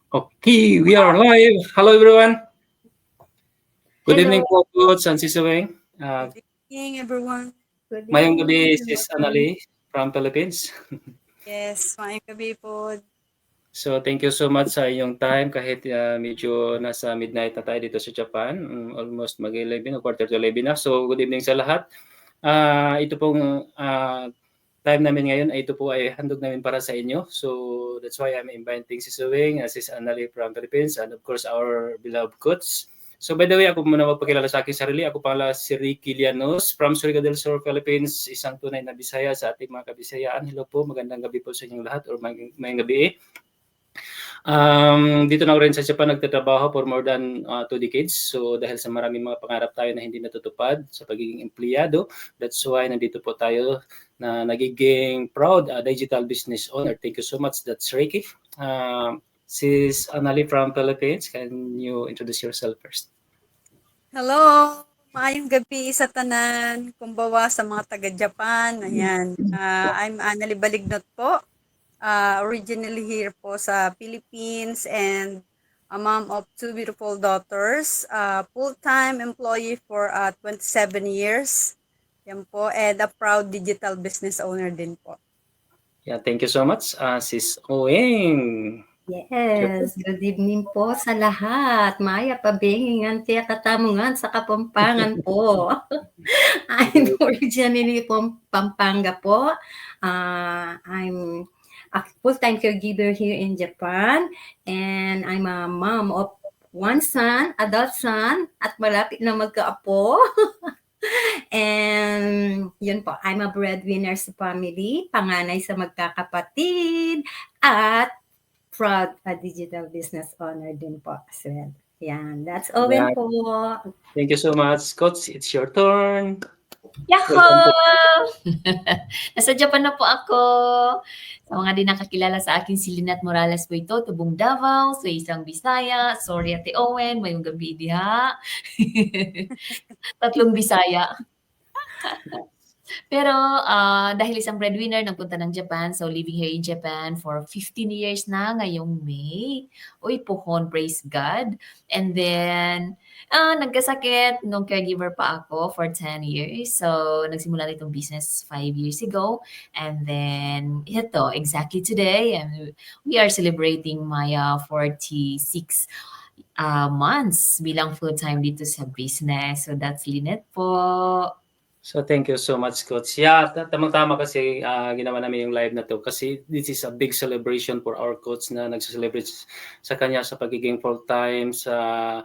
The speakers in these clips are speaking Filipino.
Okay, we are live. Hello, everyone. Good evening Hello. po, Coach and Sis Weng. Good evening, everyone. Good Mayong evening, gabi, Sis everyone. Anali from Philippines. Yes, maayong gabi po. So, thank you so much sa iyong time kahit medyo nasa midnight na tayo dito sa Japan. Almost mag-11 o quarter to 11 na. So, good evening sa lahat. Ito pong time namin ngayon ay ito po ay handog namin para sa inyo. So, that's why I'm inviting Sis Weng, Sis Anali from Philippines, and of course, our beloved Coach. So by the way, ako muna magpakilala sa aking sarili. Ako pala si Ricky Llanos from Surigao del Sur, Philippines. Isang tunay na Bisaya sa ating mga kabisayaan. Hello po, magandang gabi po sa inyong lahat or may gabi. Dito na rin sa Japan nagtatrabaho for more than 2 decades. So dahil sa maraming mga pangarap tayo na hindi natutupad sa pagiging empleyado, that's why nandito po tayo na nagiging proud digital business owner. Thank you so much. That's Ricky. Sis Anali from Philippines, can you introduce yourself first? Hello, maayong gabi sa tanan. Kumbawa sa mga taga-Japan. Ayan. I'm Annalie Balignot po. Originally here po sa Philippines and a mom of 2 beautiful daughters. Full-time employee for 27 years. Yan po. And a proud digital business owner din po. Yeah, thank you so much, Sis Oeng. Yes, good evening po sa lahat. Maya pabengingan tiya katamungan sa Kapampangan po. I'm originally from Pampanga po. I'm a full-time caregiver here in Japan and I'm a mom of one son, adult son, at malapit na magkaapo. And yun po, I'm a breadwinner sa family, panganay sa magkakapatid, at proud digital business owner din po as well. Yan, that's Owen po. Thank you so much. Coach, it's your turn. Yahoo! Nasa Japan na po ako. Sa mga di nakakilala sa akin, si Lynette Morales po ito, tubong Davao, sa isang Bisaya. Sorry, Ate Owen, mayong gabi diha. Tatlong Bisaya. Pero dahil isang breadwinner, nagpunta ng Japan. So, living here in Japan for 15 years na ngayong May. Uy, pohon, praise God. And then, nagkasakit nung caregiver pa ako for 10 years. So, nagsimula na itong business 5 years ago. And then, ito, exactly today, and we are celebrating my 46 months bilang full-time dito sa business. So, that's Lynette po. So thank you so much, Coach. Yeah, tamang-tama kasi ginawa namin yung live na to kasi this is a big celebration for our coach na nagse-celebrate sa kanya sa pagiging full-time sa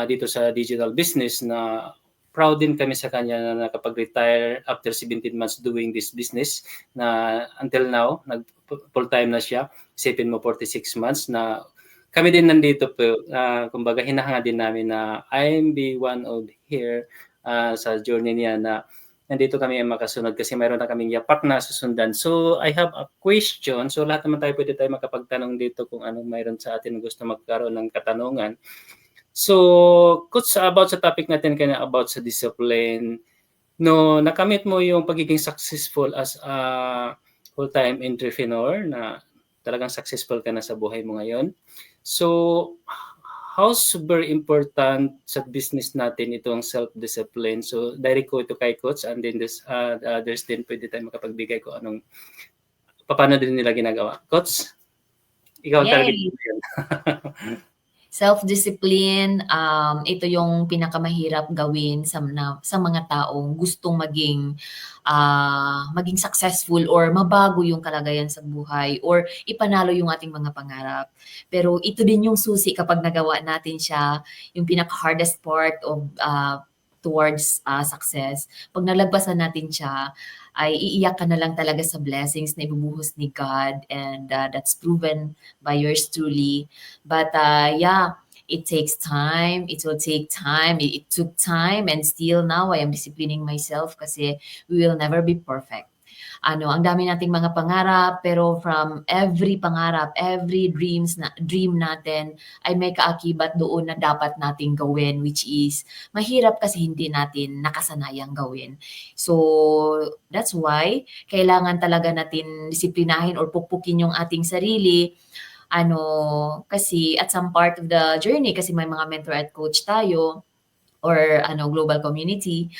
dito sa digital business na proud din kami sa kanya na nakapag-retire after 17 months doing this business na until now, full-time na siya. Isipin mo 46 months na kami din nandito po. Kumbaga hinahanga din namin na I'm the one of here sa journey niya na nandito kami makasunod kasi mayroon na kaming yapak na susundan. So, I have a question. So, lahat naman tayo pwede tayo makapagtanong dito kung anong mayroon sa atin gusto magkaroon ng katanungan. So, Coach, about sa topic natin kanya about sa discipline, no, nakamit mo yung pagiging successful as a full-time entrepreneur na talagang successful ka na sa buhay mo ngayon. So, how super important sa business natin itong self-discipline? So, direct ko ito kay Coach and then others din pwede tayo makapagbigay ko anong paano din nila ginagawa. Coach, ikaw ang target mo yun. Self-discipline, ito yung pinakamahirap gawin sa mga taong gustong maging successful or mabago yung kalagayan sa buhay or ipanalo yung ating mga pangarap. Pero ito din yung susi kapag nagawa natin siya, yung pinaka-hardest part of towards success. Pag nalagpasan natin siya, ay iiyak ka na lang talaga sa blessings na ibubuhos ni God, and that's proven by yours truly. But yeah, it takes time. It will take time. It took time, and still now I am disciplining myself kasi we will never be perfect. Ang dami nating mga pangarap, pero from every pangarap, every dream natin ay may kaakibat doon na dapat nating gawin, which is mahirap kasi hindi natin nakasanayang gawin. So, that's why kailangan talaga natin disiplinahin or pukpukin yung ating sarili Kasi at some part of the journey, kasi may mga mentor at coach tayo, or global community,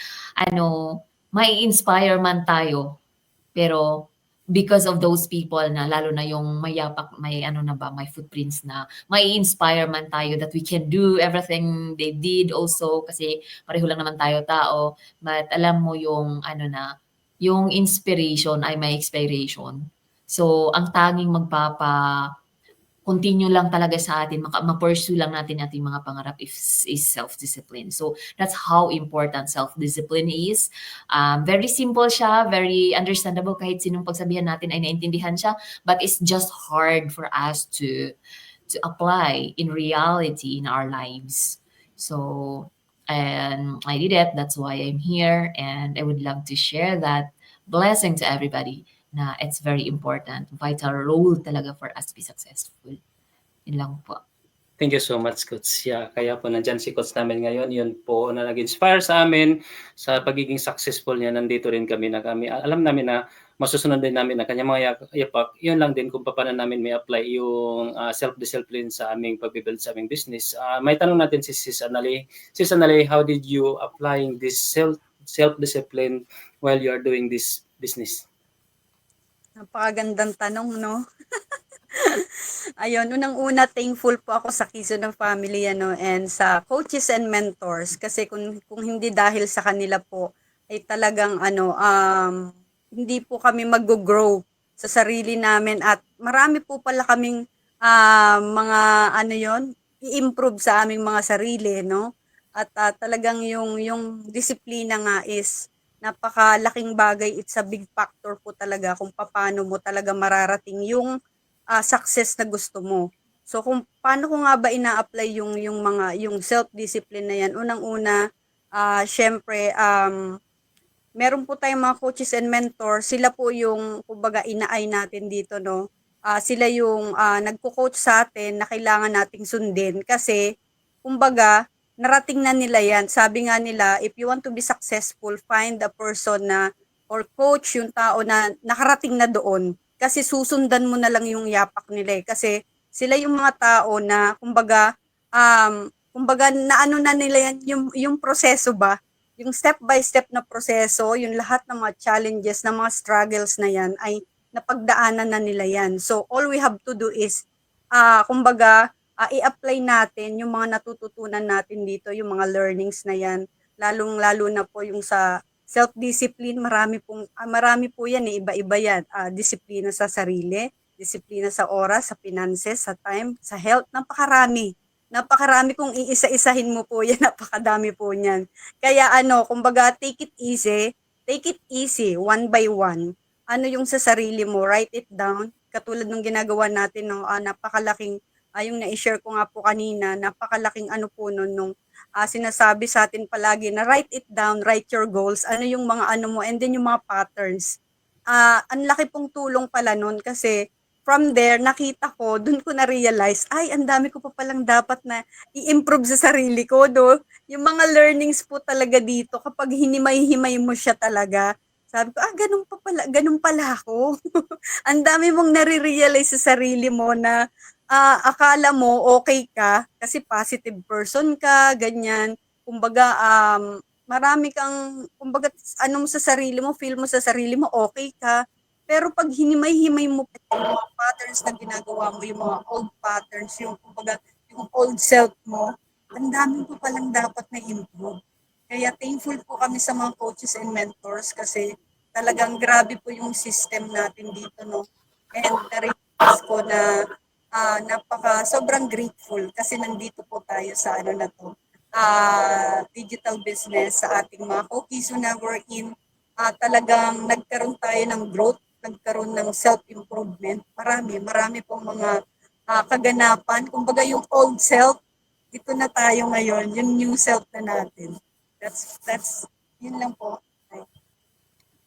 may inspire man tayo, pero because of those people na lalo na yung mayapak, may footprints na, may inspire man tayo that we can do everything they did also, kasi pareho lang naman tayo tao, but alam mo yung yung inspiration ay may expiration. So ang tanging continue lang talaga sa atin, ma-pursue lang natin ating mga pangarap is self-discipline. So that's how important self-discipline is. Very simple siya, very understandable, kahit sinong pagsabihan natin ay naintindihan siya, but it's just hard for us to apply in reality in our lives. So, and I did it, that's why I'm here, and I would love to share that blessing to everybody, na it's very important, vital role talaga for us to be successful. Yun lang po. Thank you so much, Coach. Yeah, kaya po nandyan si Coach namin ngayon. Yun po na nag-inspire sa amin sa pagiging successful niya. Nandito rin kami na alam namin na masusunod din namin na kanyang mga yapak. Yun lang din kung paano namin may apply yung self-discipline sa aming pag-build sa aming business. May tanong natin si Sis Anali. Sis Anali, how did you applying this self-discipline while you are doing this business? Napakagandang tanong, no? Ayun, unang-una, thankful po ako sa Quezon Family, and sa coaches and mentors, kasi kung hindi dahil sa kanila po, ay talagang hindi po kami mag-grow sa sarili namin, at marami po pala kaming mga i-improve sa aming mga sarili, no? At talagang yung disiplina nga is napakalaking bagay. It's a big factor po talaga kung paano mo talaga mararating yung success na gusto mo. So kung paano ko nga ba ina-apply yung self-discipline na yan, unang-una, syempre, meron po tayong mga coaches and mentors, sila po yung kumbaga inaay natin dito, no? Sila yung nagko-coach sa atin na kailangan nating sundin, kasi kumbaga narating na nila yan. Sabi nga nila, if you want to be successful, find a person na, or coach yung tao na nakarating na doon, kasi susundan mo na lang yung yapak nila, kasi sila yung mga tao na kumbaga naano na nila yan, yung proseso ba, yung step by step na proseso, yung lahat ng mga challenges, ng mga struggles na yan ay napagdaanan na nila yan. So all we have to do is kumbaga i-apply natin yung mga natututunan natin dito, yung mga learnings na yan, lalong-lalo na po yung sa self-discipline. Marami po yan, iba-iba yan. Disiplina sa sarili, disiplina sa oras, sa finances, sa time, sa health, napakarami kung iisa-isahin mo po yan, napakadami po niyan. Kaya kumbaga take it easy, one by one. Yung sa sarili mo, write it down, katulad ng ginagawa natin, no, napakalaking, yung na-share ko nga po kanina, napakalaking po nun, nung sinasabi sa atin palagi na write it down, write your goals, yung mga mo, and then yung mga patterns. Ang laki pong tulong pala nun, kasi from there, nakita ko, dun ko na-realize, ay, ang dami ko pa palang dapat na i-improve sa sarili ko, do. Yung mga learnings po talaga dito, kapag hinimay-himay mo siya talaga, sabi ko, ganun pala ako. Ang dami mong nare-realize sa sarili mo na akala mo okay ka, kasi positive person ka, ganyan. Kumbaga, marami kang, kumbaga, sa sarili mo, feel mo sa sarili mo, okay ka. Pero pag hinimay-himay mo yung mga patterns na ginagawa mo, yung mga old patterns, yung kumbaga, yung old self mo, ang dami po palang dapat na improve. Kaya thankful po kami sa mga coaches and mentors, kasi talagang grabe po yung system natin dito, no? And na-realize ko na sobrang grateful, kasi nandito po tayo sa na to, digital business, sa ating mga cookies na we're in. Talagang nagkaroon tayo ng growth, nagkaroon ng self-improvement. Marami pong mga kaganapan. Kumbaga yung old self, ito na tayo ngayon, yung new self na natin. That's yun lang po.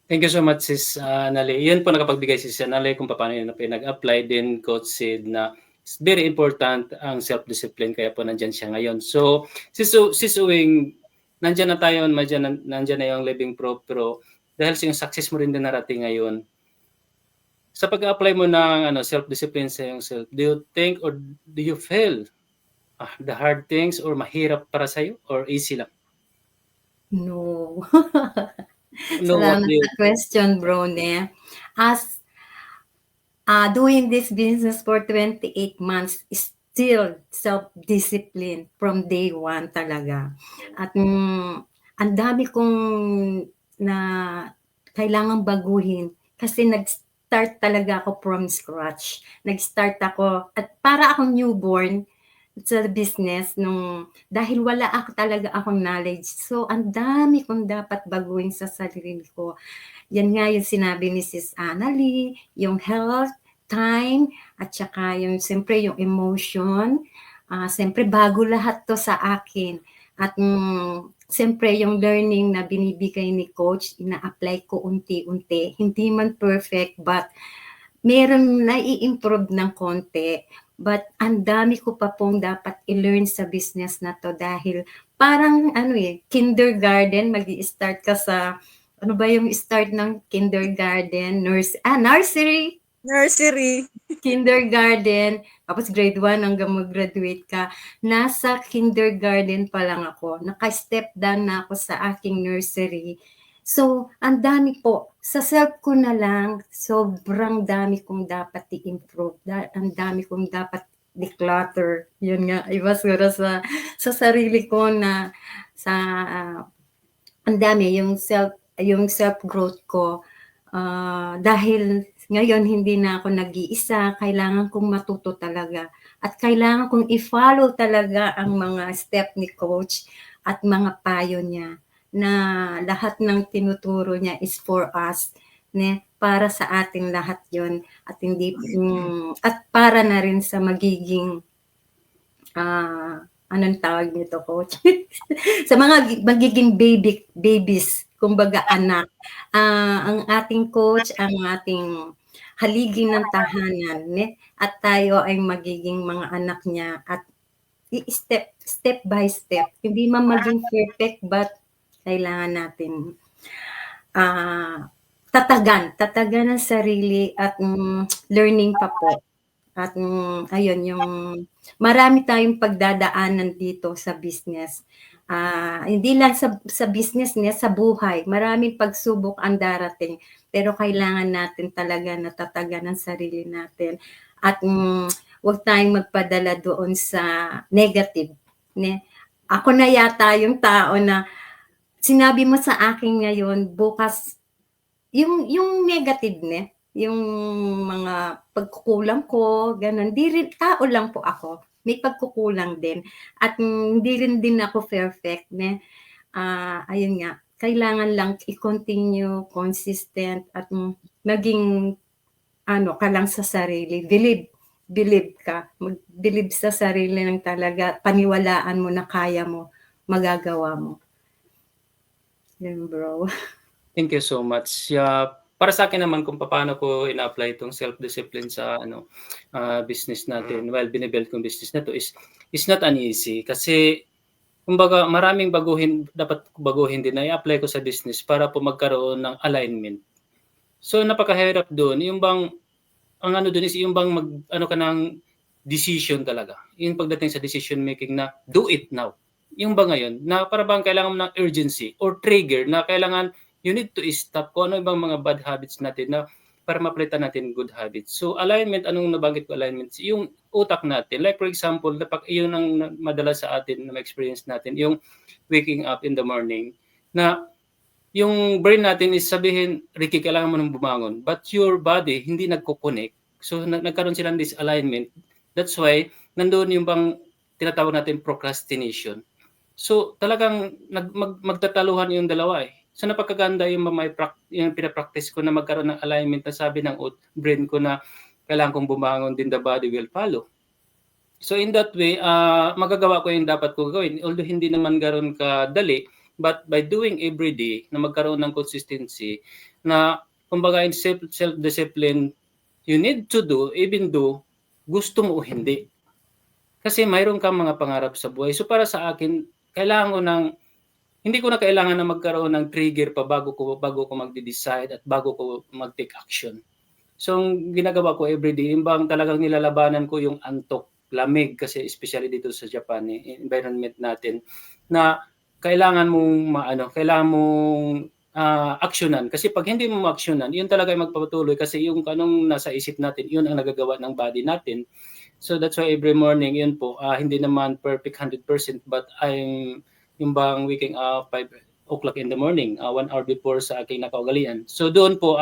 Thank you so much, Sis Nali. Yun po nakapagbigay si Sis Nali kung paano yun pinag-apply din, Coach Sid, na it's very important ang self-discipline, kaya po nandyan siya ngayon. So, Sis Uwing, nandyan na tayo, nandyan na yung living proof, pero dahil sa yung success mo rin din narating ngayon, Sa pag-a-apply mo ng self-discipline sa iyong self, do you think or do you feel the hard things or mahirap para sa'yo or easy lang? No. No, what Salamat do you sa question, Brone. As doing this business for 28 months is still self-discipline from day one talaga. At ang dami kong na kailangang baguhin kasi nag-start talaga ako from scratch. Nag-start ako at para akong newborn sa business dahil wala talaga akong knowledge. So, ang dami kong dapat baguhin sa sarili ko. Yan nga yung sinabi ni Sis Annalie, yung health, time, at saka siyempre yung emotion. Siyempre bago lahat to sa akin. At siyempre yung learning na binibigay ni Coach, ina-apply ko unti-unti. Hindi man perfect, but meron na i-improve ng konti. But ang dami ko pa pong dapat i-learn sa business na to dahil parang kindergarten, mag-i-start ka sa ano ba yung start ng kindergarten? Nursery, Nursery. kindergarten, tapos grade 1 hanggang mag-graduate ka. Nasa kindergarten pa lang ako. Naka-step down na ako sa aking nursery. So, ang dami po. Sa self ko na lang, sobrang dami kong dapat i-improve. Ang dami kong dapat declutter. Yun nga, iba siguro sa sarili ko na ang dami yung self-growth ko. Dahil ngayon hindi na ako nag-iisa, kailangan kong matuto talaga. At kailangan kong i-follow talaga ang mga step ni Coach at mga payo niya na lahat ng tinuturo niya is for us, para sa ating lahat yon at hindi at para na rin sa magiging anong tawag nito, Coach? Sa mga magiging babies, kumbaga anak. Ang ating coach, ang ating haligi ng tahanan, at tayo ay magiging mga anak niya at step by step. Hindi man maging perfect, but kailangan natin tatagan ang sarili at learning pa po. At ayun, yung marami tayong pagdadaanan dito sa business. Hindi lang sa business niya, sa buhay. Maraming pagsubok ang darating. Pero kailangan natin talaga natatagan ang sarili natin. At huwag tayong magpadala doon sa negative. Ako na yata yung tao na sinabi mo sa akin ngayon, bukas, yung negative, yung mga pagkukulang ko, ganun. Di rin, tao lang po ako. May pagkukulang din. At hindi rin din ako perfect, ayun nga, kailangan lang i-continue, consistent, at maging ka lang sa sarili. Believe ka. Mag-believe sa sarili lang talaga. Paniwalaan mo na kaya mo, magagawa mo. Yun, bro. Thank you so much. Para sa akin naman kung paano ko ina-apply itong self-discipline sa business natin while binibuild kong business na to is not an easy kasi kumbaga maraming dapat baguhin din na i-apply ko sa business para po magkaroon ng alignment. So napakahirap doon, yung bang ang doon is yung bang ka ng decision talaga. Yung pagdating sa decision making na do it now. Yung ba ngayon na para bang kailangan mo ng urgency or trigger na kailangan you need to stop kung ano ibang mga bad habits natin na para mapalitan natin good habits. So alignment, anong nabanggit ko alignment? Yung utak natin. Like for example, yun ang madalas sa atin na ma-experience natin, yung waking up in the morning na yung brain natin is sabihin, Ricky, kailangan mo nang bumangon. But your body, hindi nagko-connect. So nagkaroon silang disalignment. That's why, nandoon yung bang tinatawag natin procrastination. So talagang magtataluhan yung dalawa eh. So napakaganda yung pinapractice ko na magkaroon ng alignment na sabi ng brain ko na kailangan kong bumangon din, the body will follow. So in that way, magagawa ko yung dapat ko gawin. Although hindi naman ganoon kadali, but by doing every day na magkaroon ng consistency na kumbaga in self-discipline, you need to do even though gusto mo o hindi. Kasi mayroon kang mga pangarap sa buhay. So para sa akin, hindi ko na kailangan na magkaroon ng trigger pa bago ko magde-decide at bago ko mag-take action. So, ang ginagawa ko everyday, yung bang talagang nilalabanan ko yung antok, lamig, kasi especially dito sa Japan, environment natin, na kailangan mong aksyonan. Kasi pag hindi mo ma-aksyonan, yun talaga yung magpapatuloy kasi yung anong nasa isip natin, yun ang nagagawa ng body natin. So that's why every morning, yun po, hindi naman perfect 100%, but yung bang waking up 5 o'clock in the morning, 1 hour before sa aking nakaugalian. So doon po,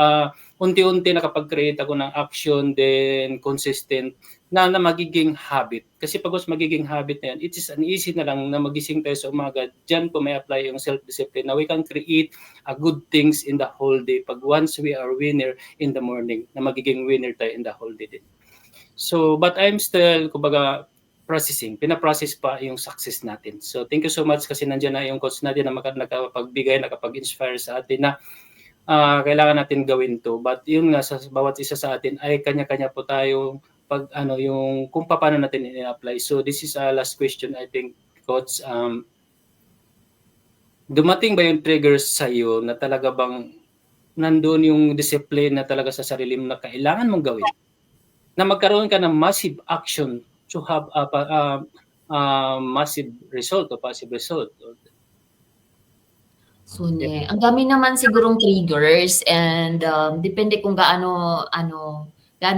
unti-unti nakapag-create ako ng action, then consistent na magiging habit. Kasi pag mas magiging habit na yan, it is an easy na lang na magising tayo sa umaga. Diyan po may apply yung self-discipline na we can create good things in the whole day. Pag once we are winner in the morning, na magiging winner tayo in the whole day din. So, but I'm still, kumbaga, pinaprocess pa yung success natin. So, thank you so much kasi nandiyan na yung coach natin na nakapagbigay, nakapag-inspire sa atin na kailangan natin gawin to. But yun nga, sa bawat isa sa atin ay kanya-kanya po tayo yung kung paano natin i-apply. So, this is a last question, I think, coach. Dumating ba yung triggers sa iyo na talaga bang nandoon yung discipline na talaga sa sarili mo na kailangan mong gawin? Na magkaroon ka ng massive action to have a massive result o positive result. So, ang dami naman sigurong triggers and depende kung gaano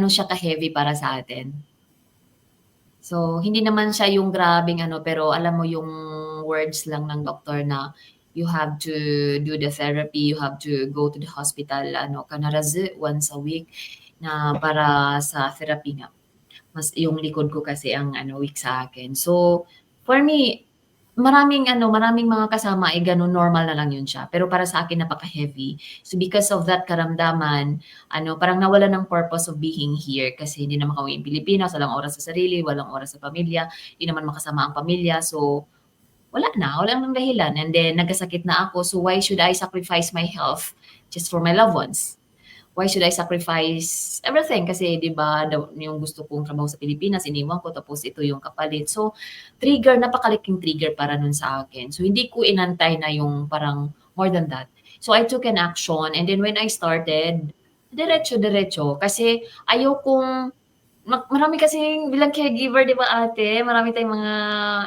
siya ka-heavy para sa atin. So, hindi naman siya yung grabing pero alam mo yung words lang ng doktor na you have to do the therapy, you have to go to the hospital, kanarazu once a week na para sa therapy nga. Mas yung likod ko kasi ang weak sa akin. So, for me, maraming mga kasama ay ganun, normal na lang yun siya. Pero para sa akin, napaka-heavy. So, because of that karamdaman, parang nawala ng purpose of being here kasi hindi naman kami in Pilipinas, walang oras sa sarili, walang oras sa pamilya, hindi naman makasama ang pamilya. So, walang dahilan. And then, nagkasakit na ako. So, why should I sacrifice my health just for my loved ones? Why should I sacrifice everything? Kasi, di ba, yung gusto kong trabaho sa Pilipinas, iniwan ko, tapos ito yung kapalit. So, napakalaking trigger para nun sa akin. So, hindi ko inantay na yung parang more than that. So, I took an action. And then, when I started, diretso. Kasi, ayokong marami kasing bilang caregiver, di ba ate? Marami tayong mga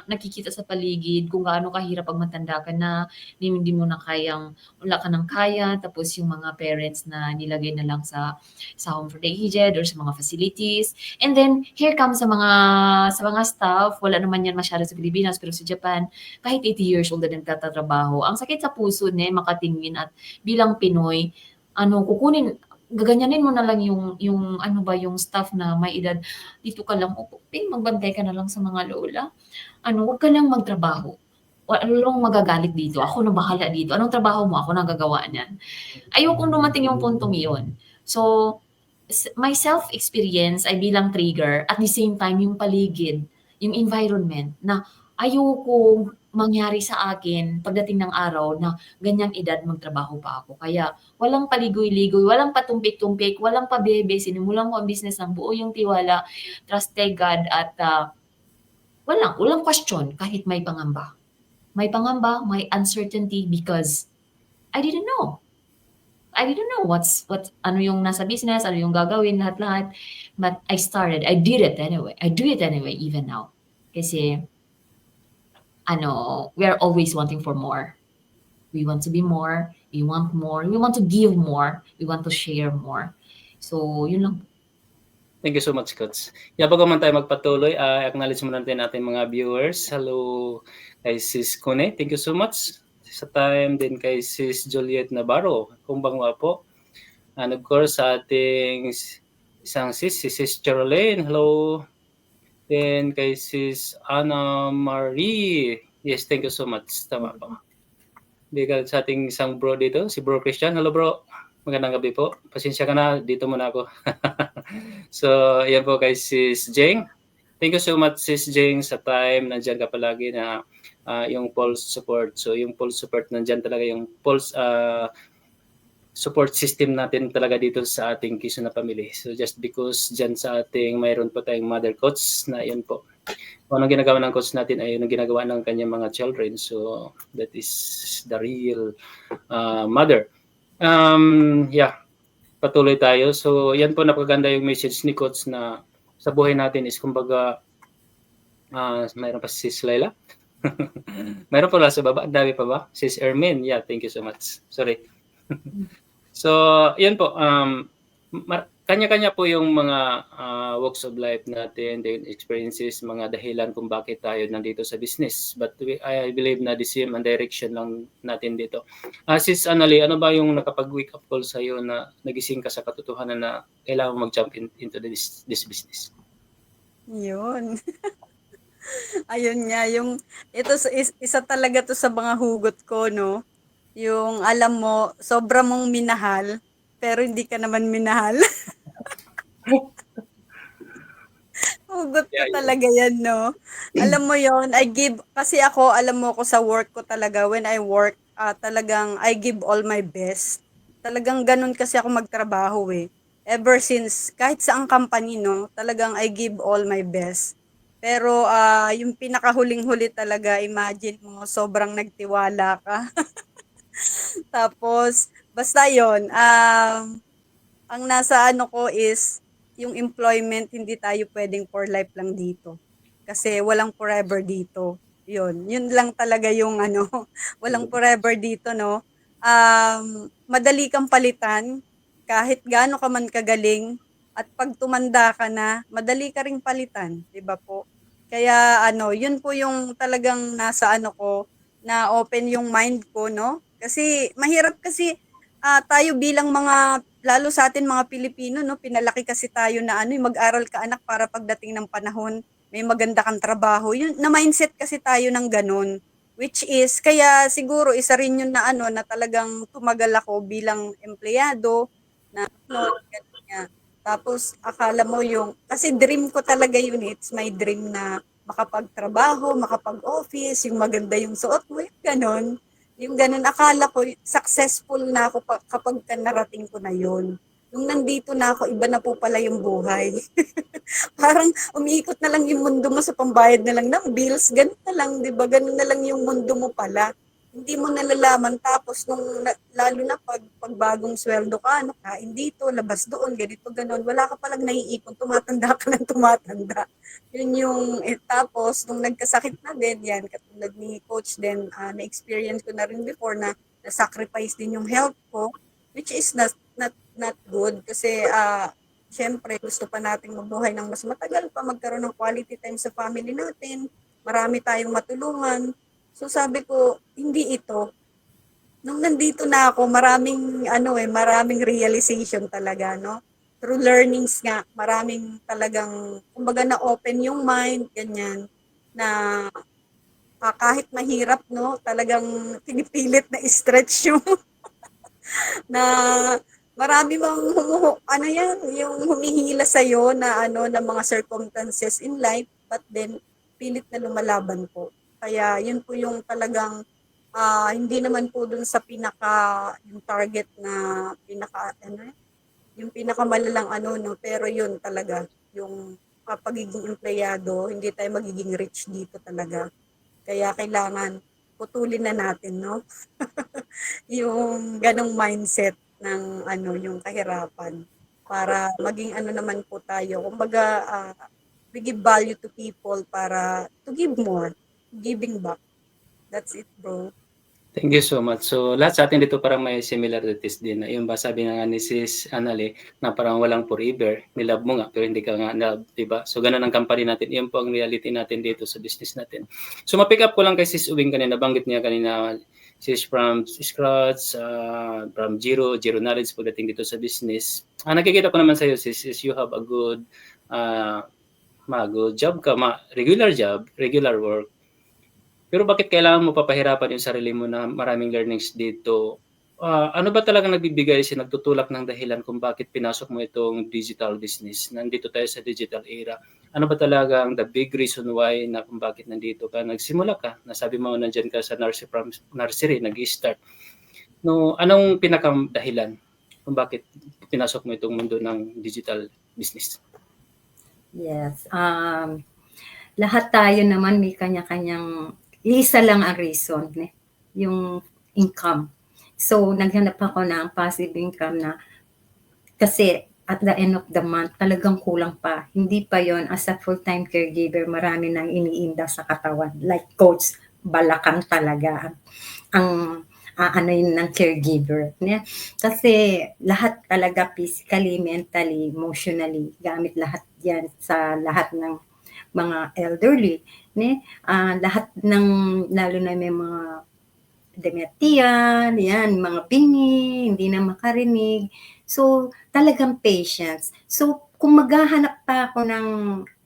nakikita sa paligid kung gaano kahirap pag matanda ka na, hindi mo na wala ka ng kaya, tapos yung mga parents na nilagay na lang sa home for the aged or sa mga facilities. And then, here comes sa mga staff, wala naman yan masyado sa Pilipinas, pero sa Japan, kahit 80 years old na nagtatrabaho, ang sakit sa puso makatingin at bilang Pinoy, gaganyanin mo na lang yung staff na may edad, dito ka lang, magbantay ka na lang sa mga lola. Wag ka lang magtrabaho. Ano lang magagalit dito? Ako na bahala dito. Anong trabaho mo? Ako na gagawa niyan. Ayokong dumating yung puntong iyon. So, my self-experience ay bilang trigger, at the same time, yung paligid, yung environment, na ayokong mangyari sa akin pagdating ng araw na ganyang edad magtrabaho pa ako. Kaya walang paligoy-ligoy, walang patumpik-tumpik, walang pabebe. Sinimulan ko ang business ng buo yung tiwala, trusted God, at walang question kahit may pangamba. May pangamba, may uncertainty because I didn't know. I didn't know ano yung nasa business, ano yung gagawin, lahat-lahat. But I started. I did it anyway. I do it anyway even now. Kasi we are always wanting for more. We want to be more, we want more, we want to give more, we want to share more. So, yun lang. Thank you so much, Coach. Bago man tayo magpatuloy, acknowledge muna natin mga viewers. Hello kay Sis Kone, thank you so much sa time. Din kay Sis Juliet Navarro, kumbangwa po. And of course, sa ating isang si Sis Caroline, hello. Then kay Sis Anna Marie, yes, thank you so much. Tama po. Bigay sa ating isang bro dito, si Bro Christian. Hello bro, magandang gabi po. Pasensya ka na, dito muna ako. So, yan po kay Sis Jeng. Thank you so much, Sis Jeng, sa time. Nandiyan ka palagi na yung pulse support. So, yung pulse support, nandiyan talaga yung pulse support system natin talaga dito sa ating Kiso na Family. So, just because dyan sa ating mayroon po tayong mother coach na yun po. Kung anong ginagawa ng coach natin ay yung ginagawa ng kanyang mga children. So, that is the real mother. patuloy tayo. So yan po, napakaganda yung message ni Coach na sa buhay natin is kumbaga, mayroon pa si Sis Laila? Mayroon pala sa baba, ang dami pa ba? Sis Ermin, yeah, thank you so much. Sorry. So, yun po, kanya-kanya po yung mga walks of life natin, the experiences, mga dahilan kung bakit tayo nandito sa business. But I believe na the same ang direction lang natin dito. Sis Annalie, ano ba yung nakapag-wake up call sa'yo na nagising ka sa katotohanan na kailangan mag-jump into this business? Yun. Ayun nga, yung ito isa talaga to sa mga hugot ko, no? Yung alam mo, sobra mong minahal, pero hindi ka naman minahal. Hugot ko Yeah, talaga yan, no? Alam mo yon, kasi ako, alam mo ko sa work ko talaga, when I work, talagang I give all my best. Talagang ganun kasi ako magtrabaho eh. Ever since, kahit saang company, no? Talagang I give all my best. Pero yung pinakahuling-huli talaga, imagine mo, sobrang nagtiwala ka. Tapos, basta yon, ang nasa ano ko is, yung employment, hindi tayo pwedeng for life lang dito. Kasi walang forever dito. Yun lang talaga yung ano, walang forever dito, no? Madali kang palitan, kahit gaano ka man kagaling, at pag tumanda ka na, madali ka ring palitan, di ba po? Kaya ano, yun po yung talagang nasa ano ko, na open yung mind ko, no? Kasi mahirap kasi tayo bilang mga, lalo sa atin mga Pilipino, no, pinalaki kasi tayo na ano, yung mag-aral ka anak para pagdating ng panahon, may maganda kang trabaho. Yun, na mindset kasi tayo ng ganun. Which is, kaya siguro isa rin yun na ano, na talagang tumagal ako bilang empleyado, na ano, ganun nga. Tapos, akala mo yung, kasi dream ko talaga yun, it's my dream na makapagtrabaho, makapag-office, yung maganda yung suot mo, yung ganun. Yung ganun, akala ko, successful na ako kapag narating ko na yun. Nung nandito na ako, iba na po pala yung buhay. Parang umiikot na lang yung mundo mo sa pambayad na lang ng bills, ganun na lang, di ba? Ganun na lang yung mundo mo pala. Hindi mo nalalaman. Tapos, lalo na pagbagong sweldo ka, ano, kain dito, labas doon, ganito, ganun. Wala ka palang naiipon, tumatanda ka ng tumatanda. Yun yung, tapos, nung nagkasakit na din, yan, katulad ni Coach din, na-experience ko na rin before na na-sacrifice din yung health ko, which is not good kasi syempre gusto pa nating mabuhay ng mas matagal pa, magkaroon ng quality time sa family natin, marami tayong matulungan. So sabi ko, hindi ito. Nung nandito na ako, maraming realization talaga, no? Through learnings nga, maraming talagang, kumbaga na open yung mind, ganyan, na kahit mahirap, no, talagang pinipilit na stretch yung na marami mang yung humihila sa iyo na na mga circumstances in life, but then pilit na lumalaban po. Kaya yun po yung talagang hindi naman po dun sa yung target na yung pinakamalalang no, pero yun talaga yung pagiging empleyado, hindi tayo magiging rich dito talaga. Kaya kailangan putulin na natin, no? Yung ganong mindset ng yung kahirapan para maging naman po tayo. Kumbaga, we give value to people para to give more, giving back. That's it, bro. Thank you so much. So, lahat sa atin dito parang may similarities din. Na yung ba sabi na nga ni Sis Annalie na parang walang forever. Nilove mo nga pero hindi ka nga love, diba? So, ganun ang company natin. Yun po ang reality natin dito sa business natin. So, ma-pick up ko lang kay Sis Uwing kanina. Banggit niya kanina, Sis from scratch, from zero knowledge pagdating dito sa business. Nakikita ko naman sa iyo, Sis, is you have a good job ka, regular job, regular work. Pero bakit kailangan mo papahirapan yung sarili mo na maraming learnings dito? Ano ba talaga nagbibigay nagtutulak ng dahilan kung bakit pinasok mo itong digital business? Nandito tayo sa digital era. Ano ba talaga ang the big reason why na kung bakit nandito ka? Nagsimula ka, nasabi mo nandyan ka sa nursery, nag-start. No, anong pinakadahilan kung bakit pinasok mo itong mundo ng digital business? Yes. Lahat tayo naman may kanya-kanyang, isa lang ang reason, yung income. So, naghanap ako ng passive income na Kasi at the end of the month, talagang kulang pa. Hindi pa yon as a full-time caregiver, marami nang iniinda sa katawan. Like coach, balakang talaga ang ano yun ng caregiver. Yeah. Kasi lahat talaga physically, mentally, emotionally, gamit lahat yan sa lahat ng mga elderly. Lahat ng, lalo na may mga dementia, yan, mga bingi, hindi na makarinig. So, talagang patience. So, kung maghahanap pa ako ng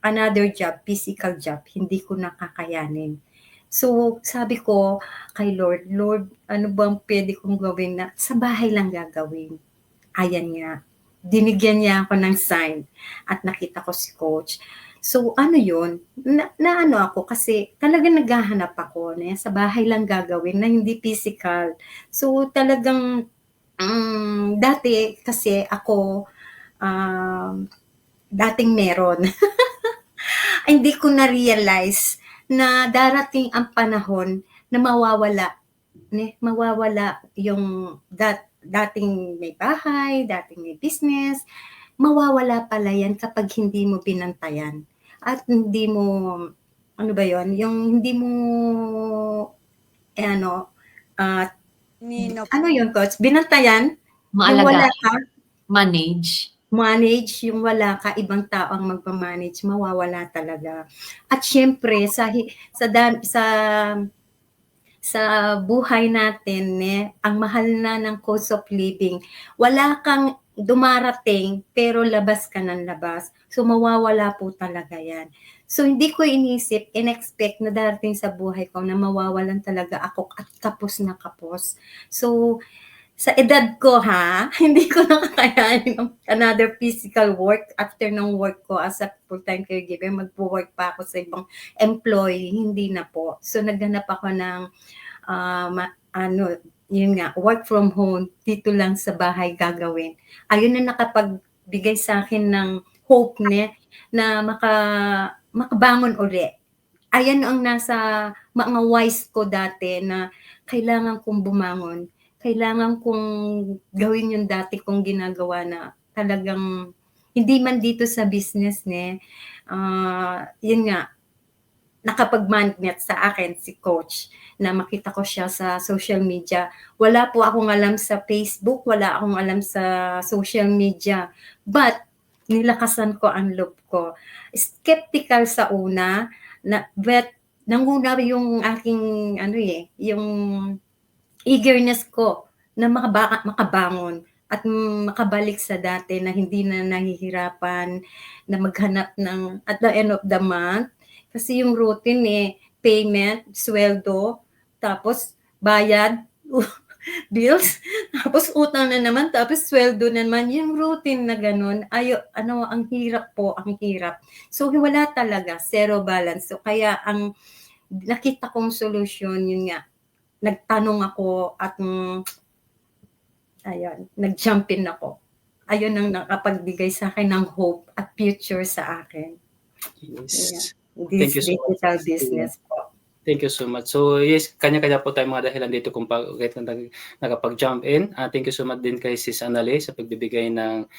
another job, physical job, hindi ko nakakayanin. So, sabi ko kay Lord, Lord, ano bang pwede kong gawin na sa bahay lang gagawin? Ayan nga, dinigyan niya ako ng sign at nakita ko si coach. So, ano yun, na ano ako kasi talagang naghahanap ako na sa bahay lang gagawin na hindi physical. So, talagang dati kasi ako, dating meron. Hindi ko na-realize na darating ang panahon na mawawala yung dating may bahay, dating may business, mawawala pala yan kapag hindi mo binantayan. At hindi mo, ano ba yon, yung hindi mo, ano, Nino po. ano yun, coach? Binantayan? Yung Maalaga, wala ka, manage. manage, yung wala ka, ibang tao ang magpa-manage, mawawala talaga. At syempre, sa buhay natin, ang mahal na ng cost of living. Wala kang dumarating, pero labas ka ng labas. So, mawawala po talaga yan. So, hindi ko inisip, in-expect na darating sa buhay ko na mawawalan talaga ako at kapos na kapos. So, sa edad ko hindi ko nakakayanin ng another physical work after ng work ko as a full-time caregiver. Magpo-work pa ako sa ibang employee, hindi na po. So, naghanap ako ng yun nga, work from home, dito lang sa bahay gagawin. Ayun na nakapagbigay sa akin ng hope na makabangon uli. Ayan ang nasa mga wise ko dati na kailangan kong bumangon. Kailangan kong gawin yung dati kong ginagawa na talagang hindi man dito sa business yun nga, nakapag-magnet sa akin si coach na makita ko siya sa social media. Wala po akong alam sa Facebook, wala akong alam sa social media. But, nilakasan ko ang loob ko. Skeptical sa una, but nanguna yung aking, yung eagerness ko na makabangon at makabalik sa dati na hindi na nahihirapan na maghanap ng at the end of the month. Kasi yung routine payment, sweldo, tapos bayad, bills, tapos utang na naman, tapos sweldo na naman. Yung routine na ganun, ang hirap po, ang hirap. So, wala talaga, zero balance. So, kaya ang nakita kong solusyon, yun nga, nagtanong ako at nag-jump in ako. Ayun ang nakapagbigay sa akin ng hope at future sa akin. Yes. This Thank you so much. digital business po. Thank you so much. So yes, kanya-kanya po tayong mga dahilan dito kung bakit nakapag-jump in. Thank you so much din kay Sis Anale sa pagbibigay ng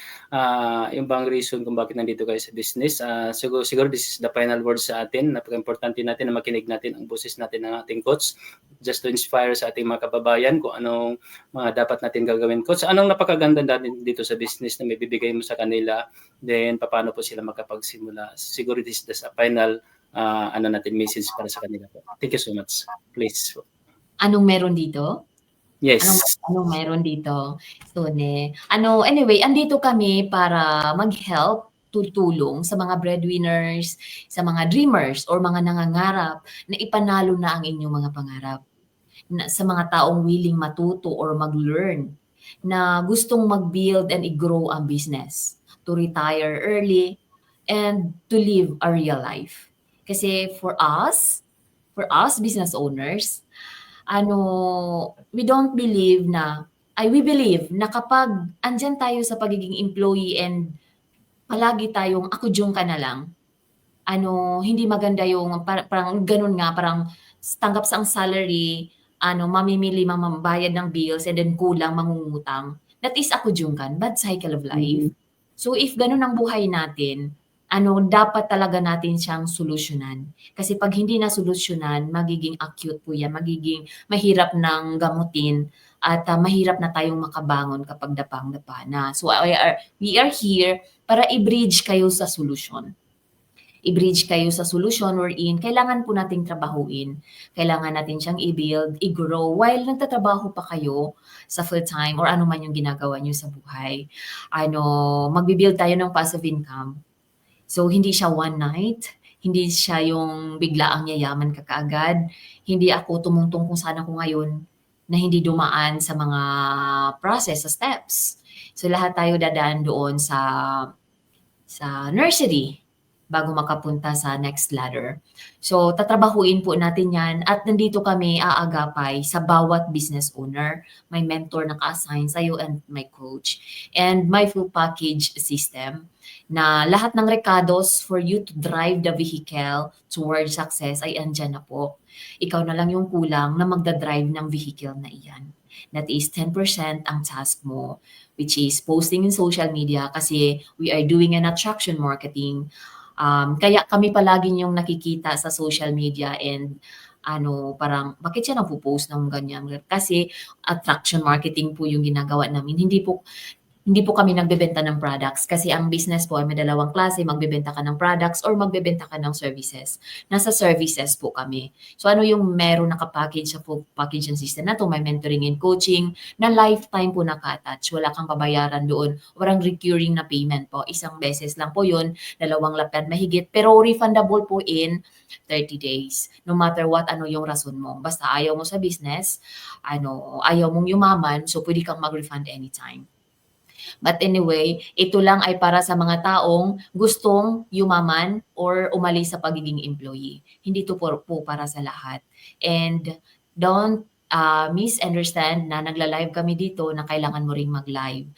yung bang reason kung bakit nandito kayo sa business. Siguro this is the final word sa atin. Napaka-importante natin na makinig natin ang boses natin ng ating coach just to inspire sa ating mga kababayan kung anong mga dapat natin gagawin. Coach, anong napakaganda natin dito sa business na may bibigay mo sa kanila? Then, paano po sila makapagsimula? Siguro this is the final natin message para sa kanila po. Thank you so much. Please. Anong meron dito? Yes. Anong meron dito? So, anyway, andito kami para mag-help, tutulong sa mga breadwinners, sa mga dreamers or mga nangangarap na ipanalo na ang inyong mga pangarap. Sa mga taong willing matuto or mag-learn na gustong mag-build and i-grow ang business, to retire early and to live a real life. Kasi for us business owners, we believe na kapag andyan tayo sa pagiging employee and palagi tayong ako dyan ka na lang, hindi maganda yung parang ganun nga, parang tanggap sa ang salary, mamimili, mambayad ng bills and then kulang, mangungutang. that is ako Junkan, bad cycle of life. Mhm. So if ganun ang buhay natin, dapat talaga natin siyang solusyonan. Kasi pag hindi na solusyonan, magiging acute po yan, magiging mahirap ng gamutin at mahirap na tayong makabangon kapag dapang-dapa na. So we are here para i-bridge kayo sa solusyon. I-bridge kayo sa solution wherein kailangan po nating trabahuin. Kailangan natin siyang i-build, i-grow while nagtatrabaho pa kayo sa full-time or ano man yung ginagawa nyo sa buhay. Magbi-build tayo ng passive income. So, hindi siya one night. Hindi siya yung bigla ang yayaman ka kaagad. Hindi ako tumungtong kung saan ako ngayon na hindi dumaan sa mga process, sa steps. So, lahat tayo dadaan doon sa nursery bago makapunta sa next ladder. So, tatrabahuin po natin yan at nandito kami aagapay sa bawat business owner. May mentor na ka-assign sa'yo and my coach. And my full package system na lahat ng recados for you to drive the vehicle towards success ay andyan na po. Ikaw na lang yung kulang na magdadrive ng vehicle na iyan. That is 10% ang task mo, which is posting in social media kasi we are doing an attraction marketing. Kaya kami palagi yung nakikita sa social media and parang bakit siya nagpo-post ng ganyan? Kasi attraction marketing po yung ginagawa namin. Hindi po kami nagbebenta ng products kasi ang business po ay may dalawang klase, magbebenta ka ng products or magbebenta ka ng services. Nasa services po kami. So ano yung meron nakapackage sa full package system na to? May mentoring and coaching na lifetime po naka-attach. Wala kang babayaran doon. Walang recurring na payment po. Isang beses lang po yun, 2 lapad mahigit. Pero refundable po in 30 days. No matter what, ano yung rason mo. Basta ayaw mo sa business, ayaw mong yumaman, so pwede kang mag-refund anytime. But anyway, ito lang ay para sa mga taong gustong yumaman or umalis sa pagiging employee. Hindi ito po para sa lahat. And don't misunderstand na nagla-live kami dito na kailangan mo ring mag-live.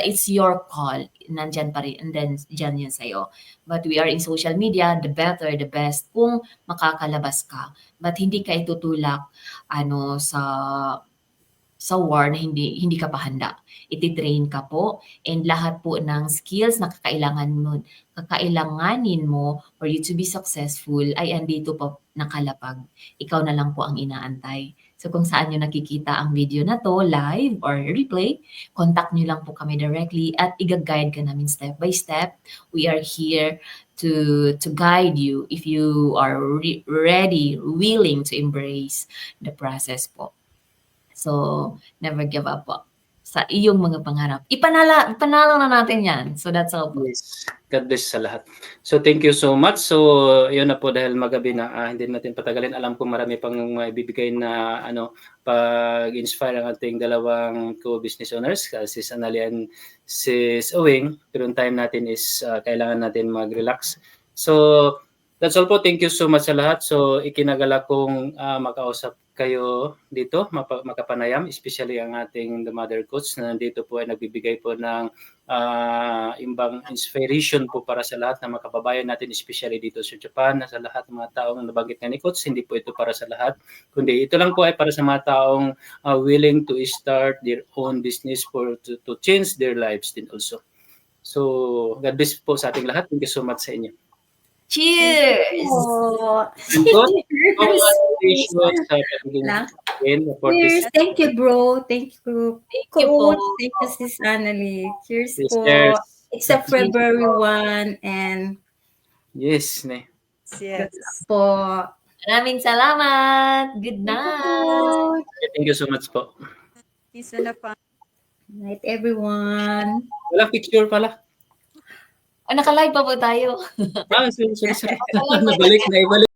It's your call. Nandyan pa rin. And then, dyan yan sa'yo. But we are in social media, the better, the best, kung makakalabas ka. But hindi ka itutulak sa war na hindi ka pa handa. Iti-train ka po and lahat po ng skills na kakailanganin mo for you to be successful ay andito po nakalapag. Ikaw na lang po ang inaantay. So kung saan nyo nakikita ang video na to, live or replay, contact nyo lang po kami directly at i-guide ka namin step by step. We are here to guide you if you are ready, willing to embrace the process po. So, never give up po sa iyong mga pangarap. Ipanalo na natin yan. So, that's all po. Yes. God bless sa lahat. So, thank you so much. So, yun na po dahil magabi na, hindi natin patagalin. Alam ko marami pang maibibigay na pag-inspire ang ating dalawang co-business owners, Sis Anali and Sis Owing. Pero ang time natin is kailangan natin mag-relax. So, that's all po. Thank you so much sa lahat. So, ikinagala kong makausap kayo dito, makapanayam, especially ang ating The Mother Coach na nandito po ay nagbibigay po ng imbang inspiration po para sa lahat ng mga kababayan natin, especially dito sa Japan, na sa lahat ng mga taong nabanggit nga ni Coach, hindi po ito para sa lahat, kundi ito lang po ay para sa mga taong willing to start their own business to change their lives din also. So, God bless po sa ating lahat. Thank you so much sa inyo. Cheers! Cheers! Thank you, bro. Thank you, Coach. Thank you, Sis Anali. Cheers po. It's a February 1 and yes, Yes. po. Maraming salamat. Good night. Thank you so much po. Peace na pa. Night, everyone. Wala picture pala. Naka-live pa po tayo. Sorry. Nabalik na ibalik.